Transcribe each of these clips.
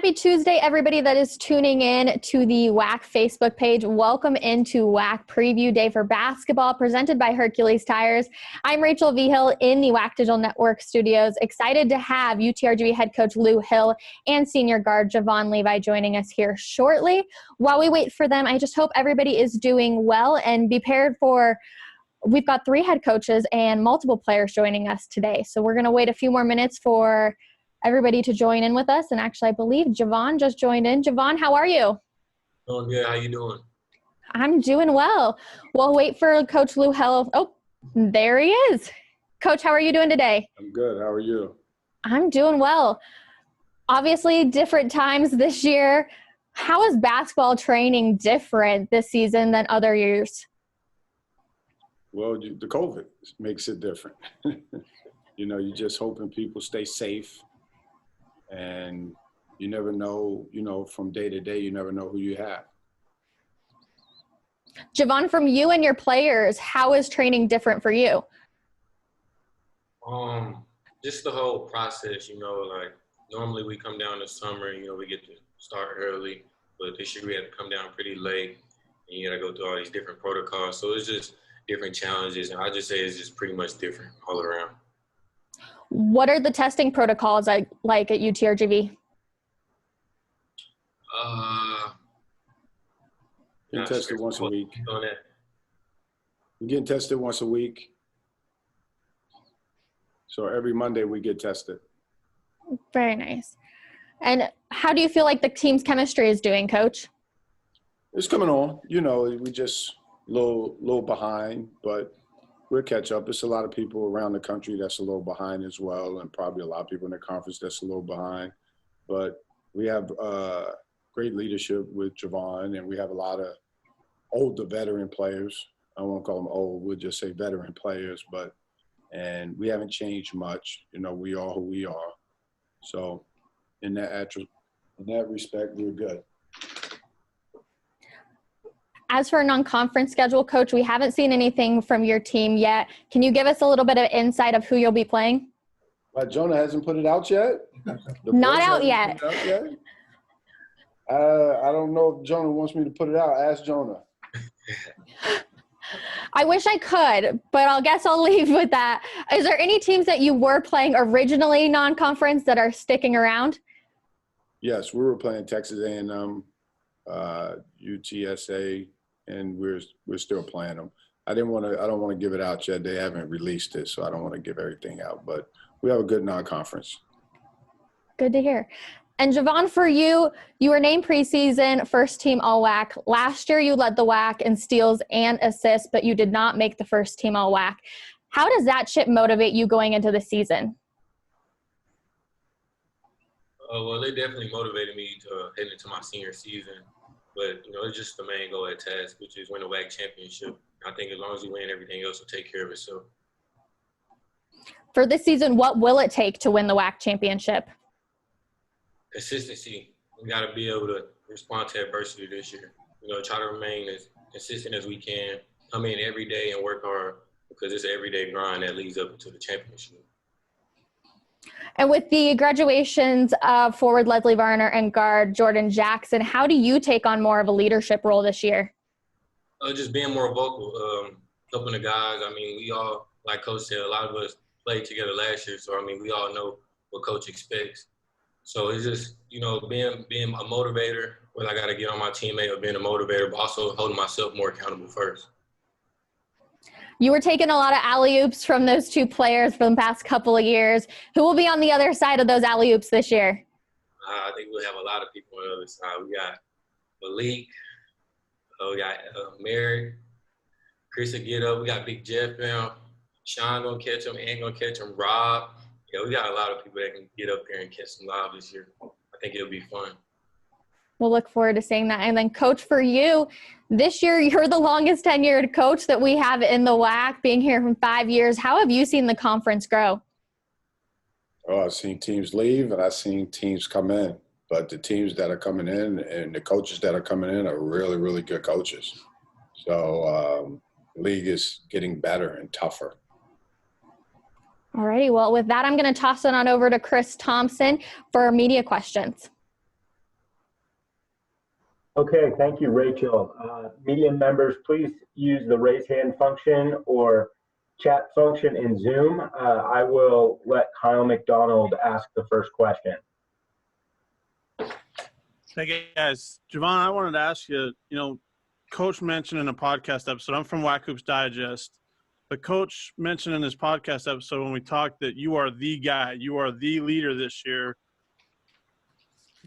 Happy Tuesday, everybody that is tuning in to the WAC Facebook page. Welcome into WAC Preview Day for Basketball, presented by Hercules Tires. I'm Rachel Vigil in the WAC Digital Network studios. Excited to have UTRGV head coach Lou Hill and senior guard Javon Levi joining us here shortly. While we wait for them, I just hope everybody is doing well and be prepared for we've got 3 head coaches and multiple players joining us today. So we're going to wait a few more minutes for everybody to join in with us. And actually, I believe Javon just joined in. Javon, how are you? Doing good. How you doing? I'm doing well. We'll wait for Coach Lou Hill. Oh, there he is. Coach, how are you doing today? I'm good. How are you? I'm doing well. Obviously, different times this year. How is basketball training different this season than other years? Well, the COVID makes it different. You're just hoping people stay safe. And you never know, from day to day, you never know who you have. Javon, from you and your players, how is training different for you? Just the whole process, like normally we come down in the summer, we get to start early, but this year we had to come down pretty late and you got to go through all these different protocols. So it's just different challenges. And I just say it's just pretty much different all around. What are the testing protocols like at UTRGV? Getting tested once a week. We're getting tested once a week. So every Monday we get tested. Very nice. And how do you feel like the team's chemistry is doing, Coach? It's coming on. We just a little behind, but we'll catch up. There's a lot of people around the country that's a little behind as well, and probably a lot of people in the conference that's a little behind. But we have great leadership with Javon, and we have a lot of older veteran players. I won't call them old. We'll just say veteran players. And we haven't changed much. We are who we are. So in that respect, we're good. As for a non-conference schedule, Coach, we haven't seen anything from your team yet. Can you give us a little bit of insight of who you'll be playing? Jonah hasn't put it out yet? Not out yet. I don't know if Jonah wants me to put it out. Ask Jonah. I wish I could, but I guess I'll leave with that. Is there any teams that you were playing originally non-conference that are sticking around? Yes, we were playing Texas A&M, UTSA, and we're still playing them. I don't want to give it out yet. They haven't released it, so I don't want to give everything out. But we have a good non-conference. Good to hear. And Javon, for you, you were named preseason first team All-WAC. Last year, you led the WAC in steals and assists, but you did not make the first team All-WAC. How does that ship motivate you going into the season? Well, they definitely motivated me to head into my senior season. But, it's just the main goal at task, which is win the WAC championship. I think as long as you win, everything else will take care of itself. For this season, what will it take to win the WAC championship? Consistency. We got to be able to respond to adversity this year. Try to remain as consistent as we can, come in every day and work hard because it's an everyday grind that leads up to the championship. And with the graduations of forward Leslie Varner and guard Jordan Jackson, how do you take on more of a leadership role this year? Just being more vocal, helping the guys. We all, like Coach said, a lot of us played together last year, so we all know what Coach expects. So it's just, being a motivator, whether I got to get on my teammate or being a motivator, but also holding myself more accountable first. You were taking a lot of alley-oops from those 2 players for the past couple of years. Who will be on the other side of those alley-oops this year? I think we'll have a lot of people on the other side. We got Malik, we got Merrick, Chris will get up. We got Big Jeff now. Sean gonna catch him, Ant gonna catch him, Rob. Yeah, we got a lot of people that can get up there and catch some live this year. I think it'll be fun. We'll look forward to seeing that. And then, Coach, for you, this year you're the longest tenured coach that we have in the WAC, being here for 5 years. How have you seen the conference grow? Oh, I've seen teams leave and I've seen teams come in. But the teams that are coming in and the coaches that are coming in are really, really good coaches. So the league is getting better and tougher. All righty. Well, with that, I'm going to toss it on over to Chris Thompson for media questions. Okay, thank you, Rachel. Media members, please use the raise hand function or chat function in Zoom. I will let Kyle McDonald ask the first question. Hey guys, Javon, I wanted to ask you, Coach mentioned in a podcast episode, I'm from WAC Hoops Digest, but Coach mentioned in his podcast episode when we talked that you are the guy, you are the leader this year.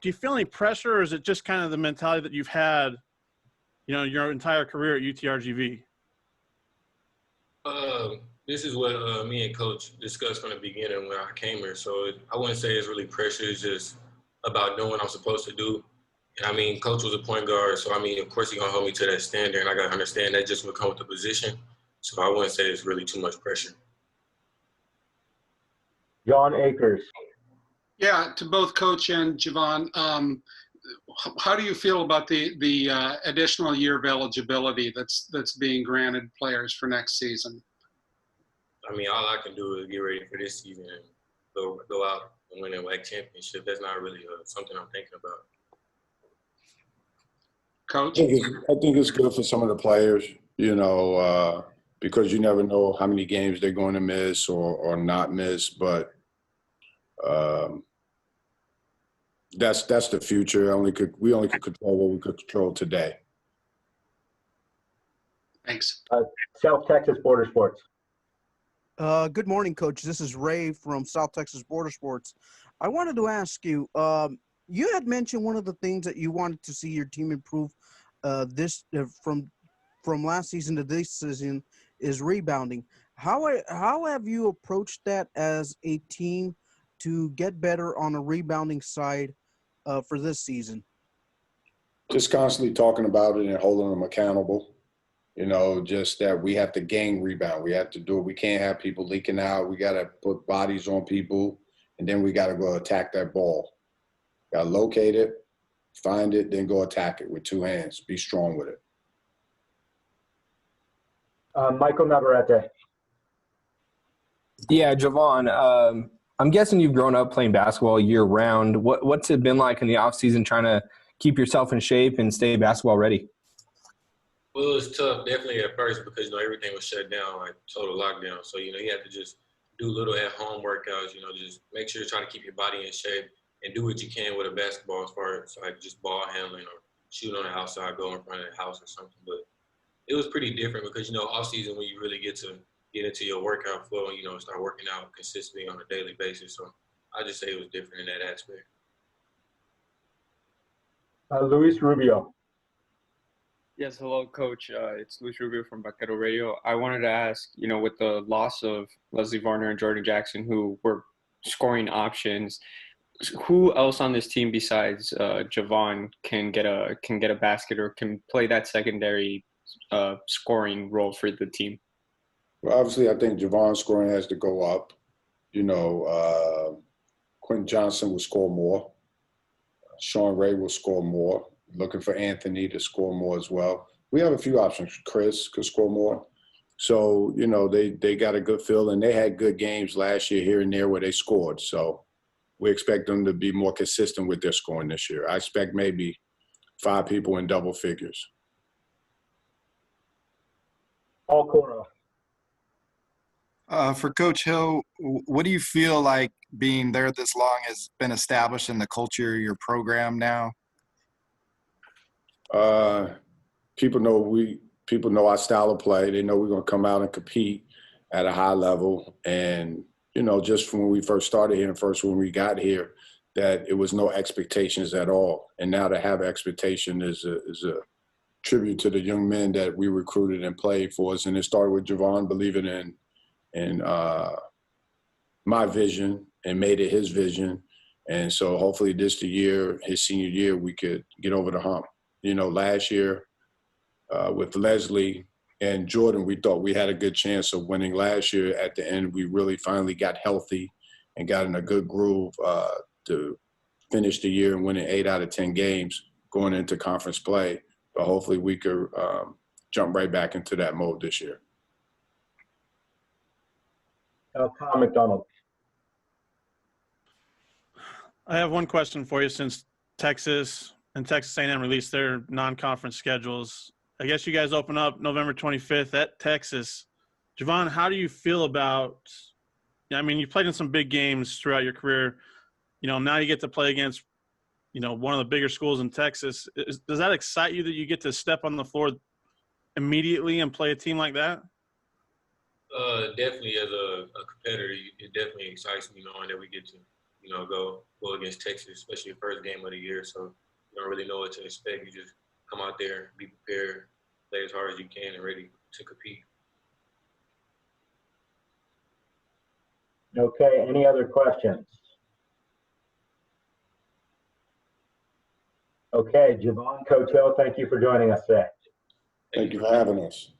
Do you feel any pressure, or is it just kind of the mentality that you've had, your entire career at UTRGV? This is what me and Coach discussed from the beginning when I came here. So I wouldn't say it's really pressure. It's just about doing what I'm supposed to do. And I mean, Coach was a point guard, so I mean, of course he's gonna hold me to that standard, and I gotta understand that just would come with the position. So I wouldn't say it's really too much pressure. John Akers. Yeah, to both Coach and Javon, how do you feel about the additional year of eligibility that's being granted players for next season? I mean, all I can do is get ready for this season and go out and win a WAC championship. That's not really something I'm thinking about. Coach? I think it's good for some of the players, because you never know how many games they're going to miss or not miss. But that's the future. We only could control what we could control today. Thanks. South Texas Border Sports. Good morning, Coach. This is Ray from South Texas Border Sports. I wanted to ask you, you had mentioned one of the things that you wanted to see your team improve from last season to this season is rebounding. How have you approached that as a team to get better on a rebounding side for this season? Just constantly talking about it and holding them accountable. Just that we have to gang rebound. We have to do it. We can't have people leaking out. We got to put bodies on people, and then we got to go attack that ball. Got to locate it, find it, then go attack it with two hands. Be strong with it. Michael Navarrete. Yeah, Javon, I'm guessing you've grown up playing basketball year-round. What's it been like in the off-season trying to keep yourself in shape and stay basketball ready? Well, it was tough, definitely at first, because, everything was shut down, like total lockdown. So, you had to just do little at-home workouts, just make sure you're trying to keep your body in shape and do what you can with a basketball as far as like just ball handling or shooting on the outside, go in front of the house or something. But it was pretty different because, off-season when you really get into your workout flow and, start working out consistently on a daily basis. So I just say it was different in that aspect. Luis Rubio. Yes, hello, Coach. It's Luis Rubio from Vaquero Radio. I wanted to ask, with the loss of Leslie Varner and Jordan Jackson, who were scoring options, who else on this team besides Javon can get a basket or can play that secondary scoring role for the team? Well, obviously, I think Javon's scoring has to go up. Quentin Johnson will score more. Sean Ray will score more. Looking for Anthony to score more as well. We have a few options. Chris could score more. So, they got a good feel, and they had good games last year here and there where they scored. So we expect them to be more consistent with their scoring this year. I expect maybe 5 people in double figures. Paul Coro. For Coach Hill, what do you feel like being there this long has been established in the culture of your program now? People know our style of play. They know we're going to come out and compete at a high level. And, just from when we first started here and first when we got here, that it was no expectations at all. And now to have expectation is a tribute to the young men that we recruited and played for us. And it started with Javon believing in my vision and made it his vision. And so hopefully his senior year, we could get over the hump. Last year with Leslie and Jordan, we thought we had a good chance of winning. Last year at the end, we really finally got healthy and got in a good groove to finish the year and winning 8 out of 10 games going into conference play. But hopefully we could jump right back into that mode this year. Kyle McDonald. I have one question for you. Since Texas and Texas A&M released their non-conference schedules. I guess you guys open up November 25th at Texas. Javon, how do you feel about – I mean, you played in some big games throughout your career. Now you get to play against, one of the bigger schools in Texas. Does that excite you that you get to step on the floor immediately and play a team like that? Definitely as a competitor, it definitely excites me knowing that we get to, go against Texas, especially the first game of the year. So you don't really know what to expect. You just come out there, be prepared, play as hard as you can, and ready to compete. Okay, any other questions? Okay, Javon, Coach Hill, thank you for joining us today. Thank you for having us.